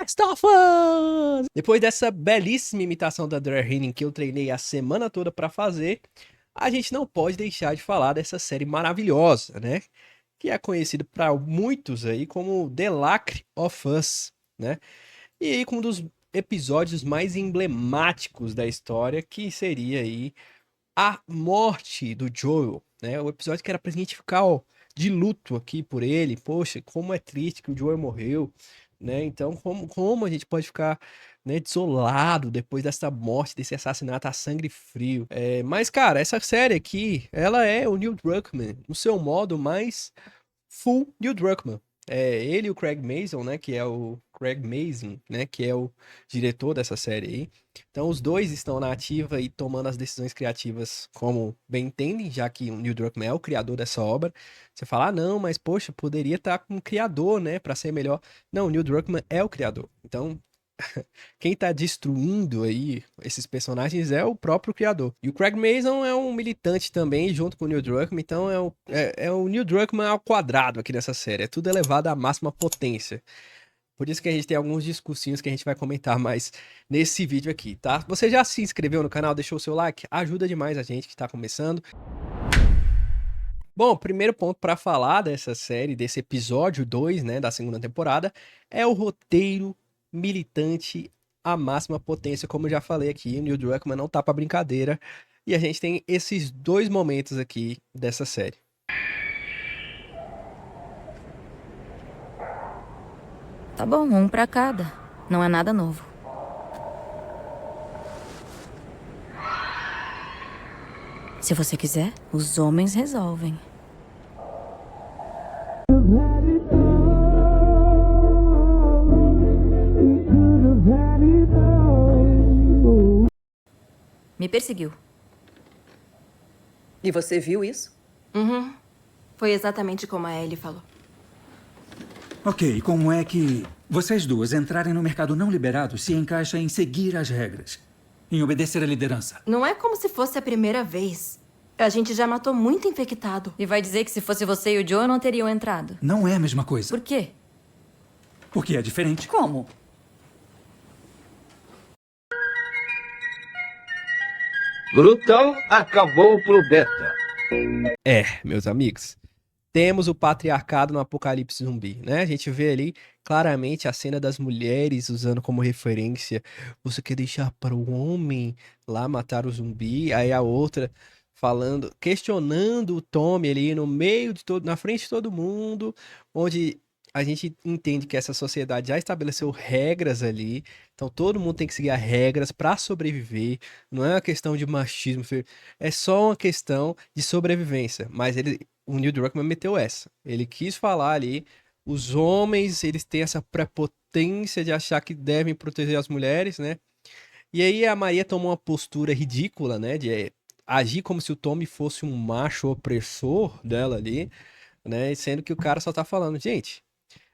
Last of Us! Depois dessa belíssima imitação da Dre Henning que eu treinei a semana toda pra fazer, a gente não pode deixar de falar dessa série maravilhosa, né? Que é conhecido para muitos aí como The Lacre of Us, né? E aí com um dos episódios mais emblemáticos da história, que seria aí a morte do Joel, né? O episódio que era pra gente ficar, ó, de luto aqui por ele. Poxa, como é triste que o Joel morreu, né? Então, como a gente pode ficar, né, desolado depois dessa morte, desse assassinato a sangue frio? Mas, cara, essa série aqui, ela é o Neil Druckmann, no seu modo mais full Neil Druckmann. Ele e o Craig Mazin, né, que é o Craig Mazin, né, que é o diretor dessa série aí. Então os dois estão na ativa e tomando as decisões criativas como bem entendem, já que o Neil Druckmann é o criador dessa obra. Você fala, ah, não, mas poxa, poderia estar com um criador, né, para ser melhor. Não, o Neil Druckmann é o criador. Então quem tá destruindo aí esses personagens é o próprio criador. E o Craig Mazin é um militante também, junto com o Neil Druckmann, então é o Neil Druckmann ao quadrado aqui nessa série. É tudo elevado à máxima potência. Por isso que a gente tem alguns discursinhos que a gente vai comentar mais nesse vídeo aqui, tá? Você já se inscreveu no canal, deixou o seu like? Ajuda demais a gente que tá começando. Bom, primeiro ponto para falar dessa série, desse episódio 2, né, da segunda temporada, é o roteiro militante à máxima potência, como eu já falei aqui, o Neil Druckmann não tá pra brincadeira, e a gente tem esses dois momentos aqui dessa série. Tá bom, um pra cada. Não é nada novo. Se você quiser, os homens resolvem. Me perseguiu. E você viu isso? Uhum. Foi exatamente como a Ellie falou. Ok, como é que vocês duas entrarem no mercado não liberado se encaixa em seguir as regras, em obedecer à liderança? Não é como se fosse a primeira vez. A gente já matou muito infectado. E vai dizer que se fosse você e o Joe, não teriam entrado. Não é a mesma coisa. Por quê? Porque é diferente. Como? Brutal acabou pro Beta. Meus amigos, temos o patriarcado no apocalipse zumbi, né? A gente vê ali claramente a cena das mulheres usando como referência, você quer deixar para o homem lá matar o zumbi, aí a outra falando, questionando o Tommy ali no meio de todo, na frente de todo mundo, onde a gente entende que essa sociedade já estabeleceu regras ali, então todo mundo tem que seguir as regras para sobreviver, não é uma questão de machismo, é só uma questão de sobrevivência, mas o Neil Druckmann meteu essa. Ele quis falar ali, os homens, eles têm essa prepotência de achar que devem proteger as mulheres, né? E aí a Maria tomou uma postura ridícula, né? De agir como se o Tommy fosse um macho opressor dela ali, né? Sendo que o cara só tá falando, gente,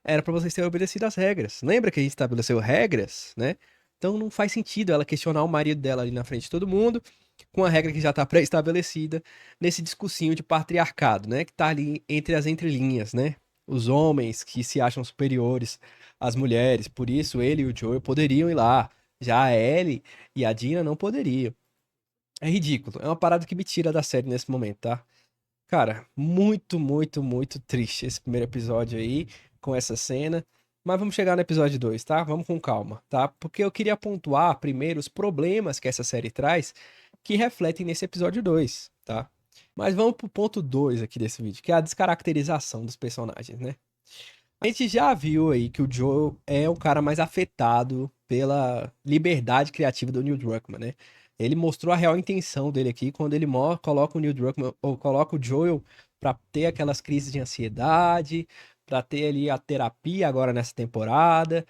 era pra vocês terem obedecido às regras. Lembra que a gente estabeleceu regras, né? Então não faz sentido ela questionar o marido dela ali na frente de todo mundo, com a regra que já tá pré-estabelecida, nesse discursinho de patriarcado, né? Que tá ali entre as entrelinhas, né? Os homens que se acham superiores às mulheres, por isso ele e o Joel poderiam ir lá. Já a Ellie e a Dina não poderiam. É ridículo. É uma parada que me tira da série nesse momento, tá? Cara, muito, muito, muito triste esse primeiro episódio aí, com essa cena. Mas vamos chegar no episódio 2, tá? Vamos com calma, tá? Porque eu queria pontuar primeiro os problemas que essa série traz que refletem nesse episódio 2, tá? Mas vamos pro ponto 2 aqui desse vídeo, que é a descaracterização dos personagens, né? A gente já viu aí que o Joel é o cara mais afetado pela liberdade criativa do Neil Druckmann, né? Ele mostrou a real intenção dele aqui quando ele coloca o Neil Druckmann, ou coloca o Joel pra ter aquelas crises de ansiedade, pra ter ali a terapia agora nessa temporada.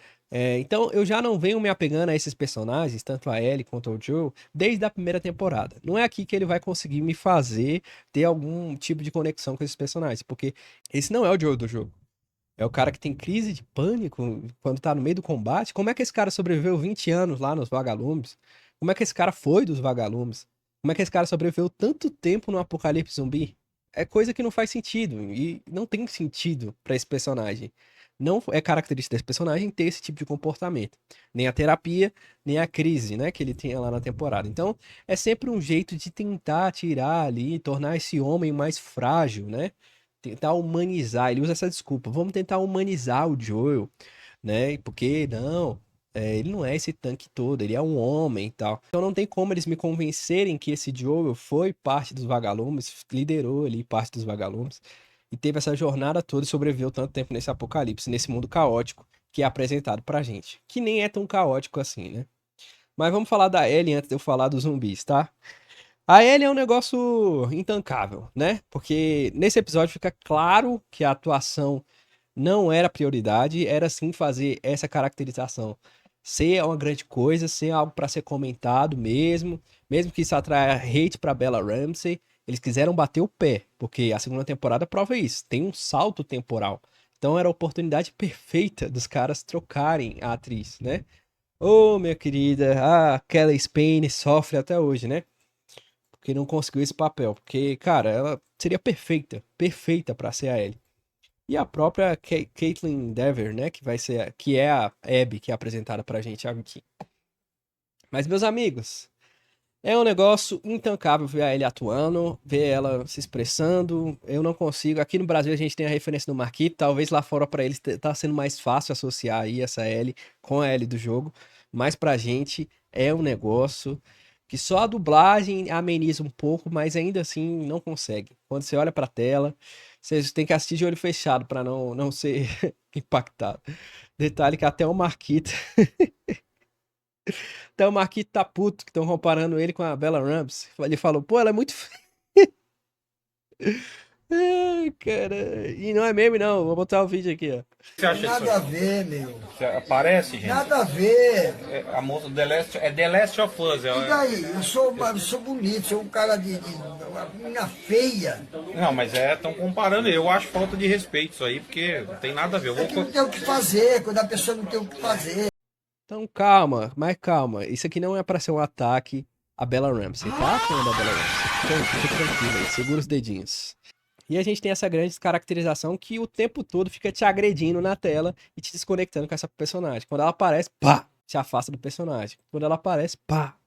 Então eu já não venho me apegando a esses personagens, tanto a Ellie quanto ao Joel, desde a primeira temporada. Não é aqui que ele vai conseguir me fazer ter algum tipo de conexão com esses personagens, porque esse não é o Joel do jogo. É o cara que tem crise de pânico quando tá no meio do combate. Como é que esse cara sobreviveu 20 anos lá nos vagalumes? Como é que esse cara foi dos vagalumes? Como é que esse cara sobreviveu tanto tempo no apocalipse zumbi? É coisa que não faz sentido. E não tem sentido pra esse personagem. Não é característica desse personagem ter esse tipo de comportamento. Nem a terapia, nem a crise, né, que ele tinha lá na temporada. Então, é sempre um jeito de tentar tirar ali, tornar esse homem mais frágil, né? Tentar humanizar. Ele usa essa desculpa. Vamos tentar humanizar o Joel, né? Porque, não, ele não é esse tanque todo, ele é um homem e tal. Então não tem como eles me convencerem que esse Joel foi parte dos vagalumes, liderou ali parte dos vagalumes, e teve essa jornada toda e sobreviveu tanto tempo nesse apocalipse, nesse mundo caótico que é apresentado pra gente. Que nem é tão caótico assim, né? Mas vamos falar da Ellie antes de eu falar dos zumbis, tá? A Ellie é um negócio intancável, né? Porque nesse episódio fica claro que a atuação não era prioridade, era sim fazer essa caracterização ser uma grande coisa, ser algo para ser comentado mesmo, mesmo que isso atraia hate para Bella Ramsey, eles quiseram bater o pé, porque a segunda temporada prova isso, tem um salto temporal. Então era a oportunidade perfeita dos caras trocarem a atriz, né? Ô, minha querida, a Kelly Spain sofre até hoje, né? Porque não conseguiu esse papel, porque, cara, ela seria perfeita, perfeita para ser a Ellie. E a própria Caitlin Dever, né, que é a Abby, que é apresentada pra gente aqui. Mas, meus amigos, é um negócio intancável ver a Ellie atuando, ver ela se expressando. Eu não consigo. Aqui no Brasil a gente tem a referência do Marquito, talvez lá fora pra eles tá sendo mais fácil associar aí essa Ellie com a Ellie do jogo, mas pra gente é um negócio que só a dublagem ameniza um pouco, mas ainda assim não consegue. Quando você olha pra tela, você tem que assistir de olho fechado pra não ser impactado. Detalhe que até o Marquito, até o Marquito tá puto que estão comparando ele com a Bella Ramsey. Ele falou, pô, ela é muito ai, cara. E não é meme, não. Vou botar o vídeo aqui, ó. Você acha Nada a ver, meu. isso aparece, gente? Nada a ver. A moça do The Last of Us. E daí? Eu sou bonito, sou um cara uma menina feia. Não, mas estão comparando. Eu acho falta de respeito isso aí, porque não tem nada a ver. Eu É que não tem o que fazer, quando a pessoa não tem o que fazer. Então calma, mas calma. Isso aqui não é pra ser um ataque a Bella Ramsey, tá? Fã da Bella Ramsey. Então, fica tranquilo aí, segura os dedinhos. E a gente tem essa grande descaracterização que o tempo todo fica te agredindo na tela e te desconectando com essa personagem. Quando ela aparece, pá, te afasta do personagem. Quando ela aparece, pá,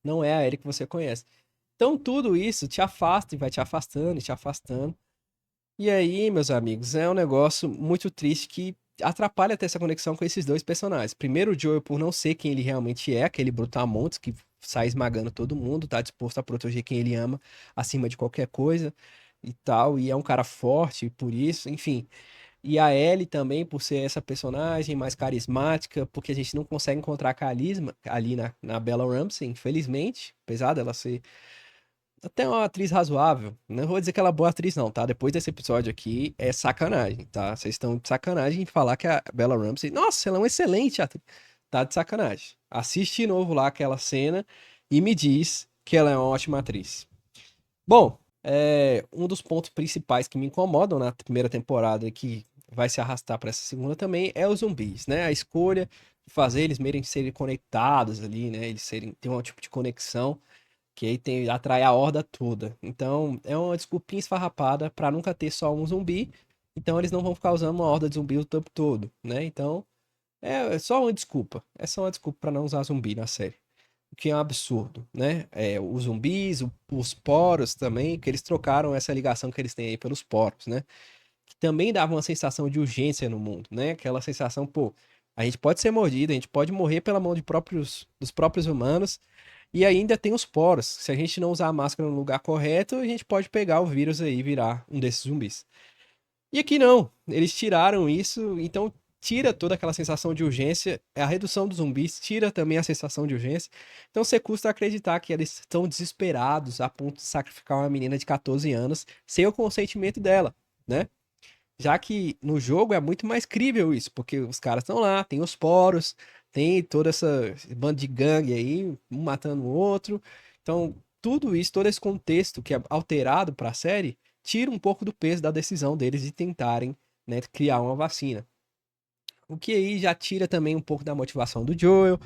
não é a Ellie que você conhece. Então tudo isso te afasta e vai te afastando e te afastando. E aí, meus amigos, é um negócio muito triste que atrapalha até essa conexão com esses dois personagens. Primeiro, o Joel, por não ser quem ele realmente é, aquele brutamontes que sai esmagando todo mundo, tá disposto a proteger quem ele ama acima de qualquer coisa e tal, e é um cara forte por isso, enfim. E a Ellie também, por ser essa personagem mais carismática, porque a gente não consegue encontrar carisma ali na Bella Ramsey, infelizmente, apesar dela ser até uma atriz razoável. Não vou dizer que ela é boa atriz, não, tá? Depois desse episódio aqui, é sacanagem, tá? Vocês estão de sacanagem em falar que a Bella Ramsey... Nossa, ela é uma excelente atriz. Tá de sacanagem. Assiste de novo lá aquela cena e me diz que ela é uma ótima atriz. Bom, um dos pontos principais que me incomodam na primeira temporada e que vai se arrastar para essa segunda também é os zumbis, né? A escolha de fazer eles serem conectados ali, né? Eles ter um tipo de conexão que aí atrai a horda toda. Então, é uma desculpinha esfarrapada para nunca ter só um zumbi. Então, eles não vão ficar usando uma horda de zumbi o tempo todo, né? Então, é só uma desculpa. É só uma desculpa para não usar zumbi na série. O que é um absurdo, né? Os zumbis, os poros também, que eles trocaram essa ligação que eles têm aí pelos poros, né? Que também dava uma sensação de urgência no mundo, né? Aquela sensação, pô, a gente pode ser mordido, a gente pode morrer pela mão dos próprios humanos, e ainda tem os poros. Se a gente não usar a máscara no lugar correto, a gente pode pegar o vírus aí e virar um desses zumbis. E aqui não, eles tiraram isso, então tira toda aquela sensação de urgência, a redução dos zumbis tira também a sensação de urgência, então você custa acreditar que eles estão desesperados a ponto de sacrificar uma menina de 14 anos sem o consentimento dela, né? Já que no jogo é muito mais crível isso, porque os caras estão lá, tem os poros, tem toda essa banda de gangue aí, um matando o outro, então tudo isso, todo esse contexto que é alterado para a série, tira um pouco do peso da decisão deles de tentarem, né, criar uma vacina. O que aí já tira também um pouco da motivação do Joel.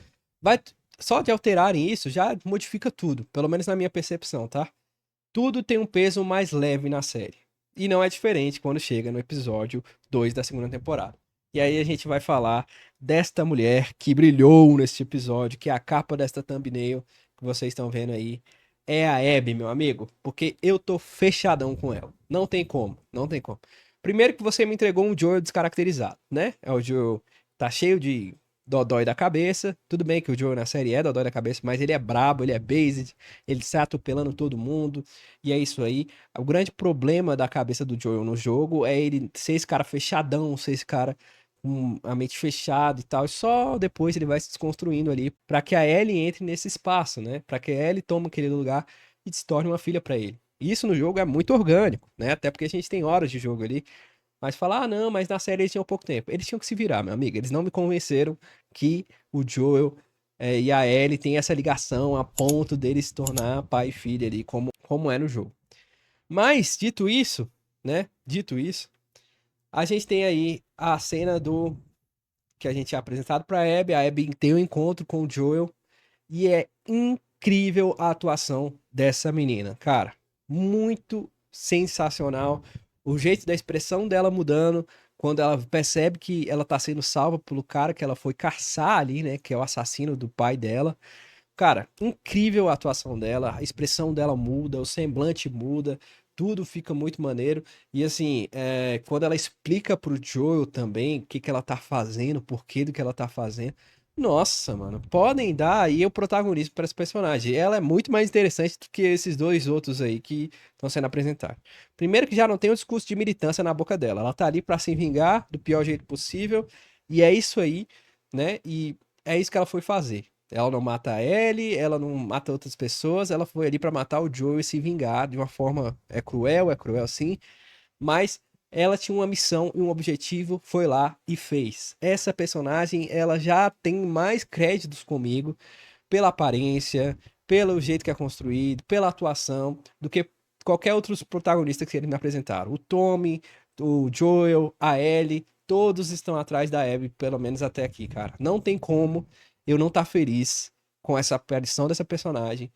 Só de alterarem isso já modifica tudo, pelo menos na minha percepção, tá? Tudo tem um peso mais leve na série. E não é diferente quando chega no episódio 2 da segunda temporada. E aí a gente vai falar desta mulher que brilhou neste episódio, que é a capa desta thumbnail que vocês estão vendo aí. É a Abby, meu amigo, porque eu tô fechadão com ela. Não tem como, não tem como. Primeiro que você me entregou um Joel descaracterizado, né? É o Joel tá cheio de dodói da cabeça. Tudo bem que o Joel na série é dodói da cabeça, mas ele é brabo, ele é based, ele sai atropelando todo mundo. E é isso aí. O grande problema da cabeça do Joel no jogo é ele ser esse cara fechadão, ser esse cara com a mente fechada e tal. E só depois ele vai se desconstruindo ali pra que a Ellie entre nesse espaço, né? Pra que a Ellie tome aquele lugar e se torne uma filha pra ele. Isso no jogo é muito orgânico, né? Até porque a gente tem horas de jogo ali. Mas falar, ah, não, mas na série eles tinham pouco tempo. Eles tinham que se virar, meu amigo. Eles não me convenceram que o Joel e a Ellie têm essa ligação a ponto deles se tornar pai e filha ali, como é no jogo. Mas, dito isso, né? Dito isso, a gente tem aí a cena do que a gente é apresentado pra Abby. A Abby tem um encontro com o Joel. E é incrível a atuação dessa menina, cara. Muito sensacional. O jeito da expressão dela mudando quando ela percebe que ela tá sendo salva pelo cara que ela foi caçar ali, né? Que é o assassino do pai dela. Cara, incrível a atuação dela, a expressão dela muda, o semblante muda, tudo fica muito maneiro. E assim, quando ela explica pro Joel também o que que ela tá fazendo, o porquê do que ela tá fazendo. Nossa, mano, podem dar aí o protagonismo para esse personagem. Ela é muito mais interessante do que esses dois outros aí que estão sendo apresentados. Primeiro que já não tem o discurso de militância na boca dela. Ela tá ali pra se vingar do pior jeito possível. E é isso aí, né? E é isso que ela foi fazer. Ela não mata a Ellie, ela não mata outras pessoas, ela foi ali pra matar o Joel e se vingar de uma forma é cruel sim, mas ela tinha uma missão e um objetivo, foi lá e fez. Essa personagem, ela já tem mais créditos comigo pela aparência, pelo jeito que é construído, pela atuação, do que qualquer outro protagonista que eles me apresentaram. O Tommy, o Joel, a Ellie, todos estão atrás da Abby, pelo menos até aqui, cara. Não tem como eu não estar feliz com essa aparição dessa personagem,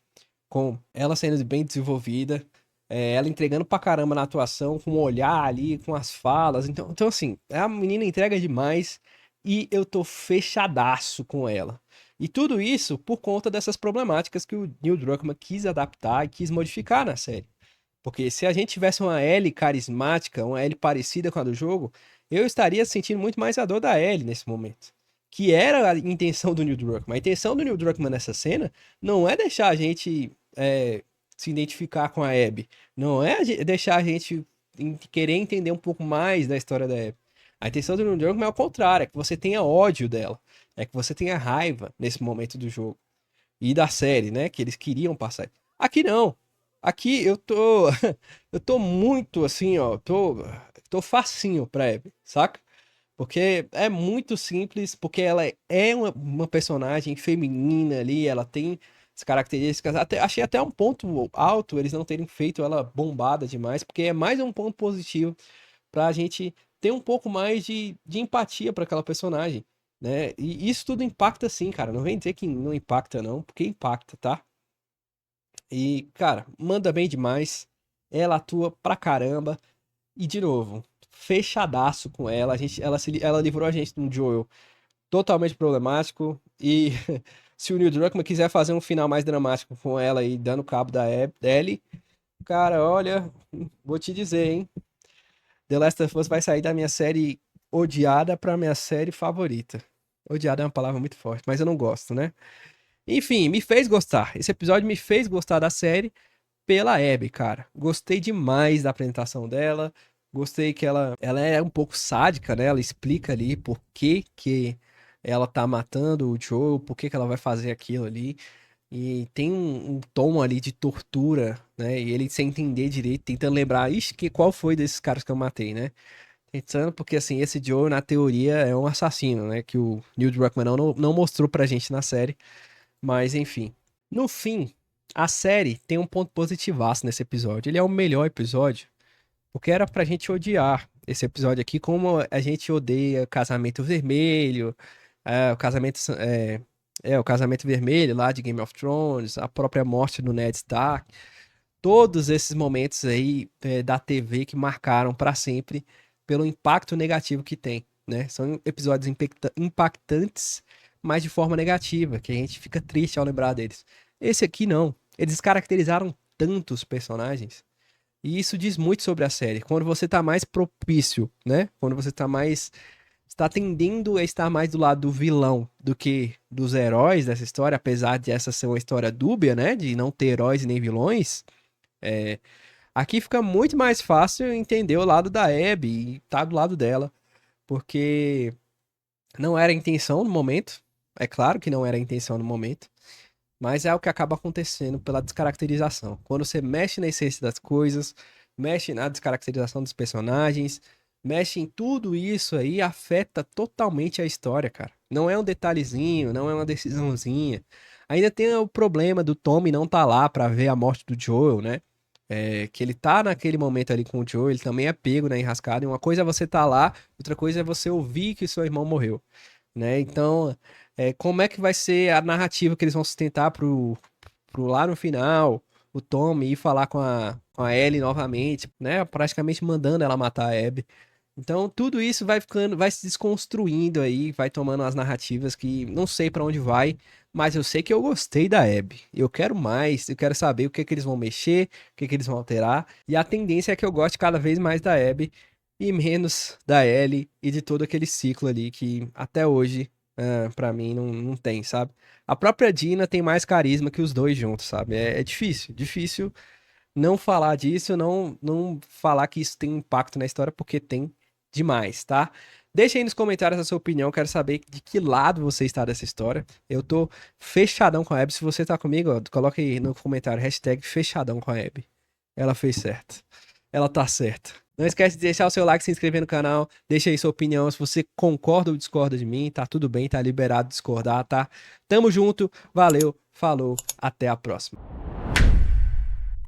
com ela sendo bem desenvolvida, ela entregando pra caramba na atuação, com o olhar ali, com as falas. Então assim, a menina entrega demais e eu tô fechadaço com ela. E tudo isso por conta dessas problemáticas que o Neil Druckmann quis adaptar e quis modificar na série. Porque se a gente tivesse uma Ellie carismática, uma Ellie parecida com a do jogo, eu estaria sentindo muito mais a dor da Ellie nesse momento. Que era a intenção do Neil Druckmann. A intenção do Neil Druckmann nessa cena não é deixar a gente se identificar com a Abby. Não é deixar a gente querer entender um pouco mais da história da Abby. A intenção do Neil Druckmann é o contrário, é que você tenha ódio dela. É que você tenha raiva nesse momento do jogo. E da série, né? Que eles queriam passar. Aqui não. Aqui eu tô. Eu tô muito assim, ó. Tô facinho pra Abby, saca? Porque é muito simples, porque ela é uma personagem feminina ali, ela tem as características. Achei até um ponto alto eles não terem feito ela bombada demais, porque é mais um ponto positivo pra gente ter um pouco mais de empatia pra aquela personagem, né? E isso tudo impacta sim, cara. Não vem dizer que não impacta, não, porque impacta, tá? E, cara, manda bem demais. Ela atua pra caramba. E, de novo, fechadaço com ela. Ela livrou a gente de um Joel totalmente problemático. E se o Neil Druckmann quiser fazer um final mais dramático com ela e dando cabo da Ellie, cara, olha, vou te dizer, hein? The Last of Us vai sair da minha série odiada pra minha série favorita. Odiada é uma palavra muito forte, mas eu não gosto, né? Enfim, me fez gostar. Esse episódio me fez gostar da série pela Abby, cara. Gostei demais da apresentação dela. Gostei que ela é um pouco sádica, né? Ela explica ali por que que ela tá matando o Joe, por que que ela vai fazer aquilo ali. E tem um tom ali de tortura, né? E ele sem entender direito, tentando lembrar, ixi, qual foi desses caras que eu matei, né? Tentando, porque assim, esse Joe, na teoria, é um assassino, né? Que o Neil Druckmann não mostrou pra gente na série. Mas enfim. No fim, a série tem um ponto positivaço nesse episódio. Ele é o melhor episódio, porque era pra gente odiar esse episódio aqui, como a gente odeia Casamento Vermelho, o Casamento Vermelho lá de Game of Thrones, a própria morte do Ned Stark. Todos esses momentos aí da TV que marcaram pra sempre pelo impacto negativo que tem né? São episódios impactantes, mas de forma negativa, que a gente fica triste ao lembrar deles. Esse aqui não. Eles descaracterizaram tantos personagens. E isso diz muito sobre a série. Quando você tá mais propício, né? Quando você tá mais... está tendendo a estar mais do lado do vilão do que dos heróis dessa história, apesar de essa ser uma história dúbia, né? De não ter heróis e nem vilões. Aqui fica muito mais fácil entender o lado da Abby e estar do lado dela. Porque não era a intenção no momento. É claro que não era a intenção no momento. Mas é o que acaba acontecendo pela descaracterização. Quando você mexe na essência das coisas, mexe na descaracterização dos personagens, mexe em tudo isso aí, afeta totalmente a história, cara. Não é um detalhezinho, não é uma decisãozinha. Ainda tem o problema do Tommy não tá lá pra ver a morte do Joel, né? Que ele tá naquele momento ali com o Joel, ele também é pego na enrascada. E uma coisa é você tá lá, outra coisa é você ouvir que seu irmão morreu, né? Então, como é que vai ser a narrativa que eles vão sustentar pro lá no final, o Tommy ir falar com a Ellie novamente, né? Praticamente mandando ela matar a Abby. Então, tudo isso vai ficando, vai se desconstruindo aí, vai tomando umas narrativas que não sei pra onde vai, mas eu sei que eu gostei da Abby. Eu quero mais, eu quero saber o que que eles vão mexer, o que que eles vão alterar, e a tendência é que eu goste cada vez mais da Abby e menos da Ellie e de todo aquele ciclo ali que até hoje, pra mim, não tem, sabe? A própria Dina tem mais carisma que os dois juntos, sabe? É difícil não falar disso, não falar que isso tem impacto na história, porque tem demais, tá? Deixa aí nos comentários a sua opinião, quero saber de que lado você está dessa história. Eu tô fechadão com a Abby, se você tá comigo, ó, coloca aí no comentário, hashtag fechadão com a Abby. Ela fez certo. Ela tá certa. Não esquece de deixar o seu like, se inscrever no canal, deixa aí sua opinião, se você concorda ou discorda de mim, tá tudo bem, tá liberado discordar, tá? Tamo junto, valeu, falou, até a próxima.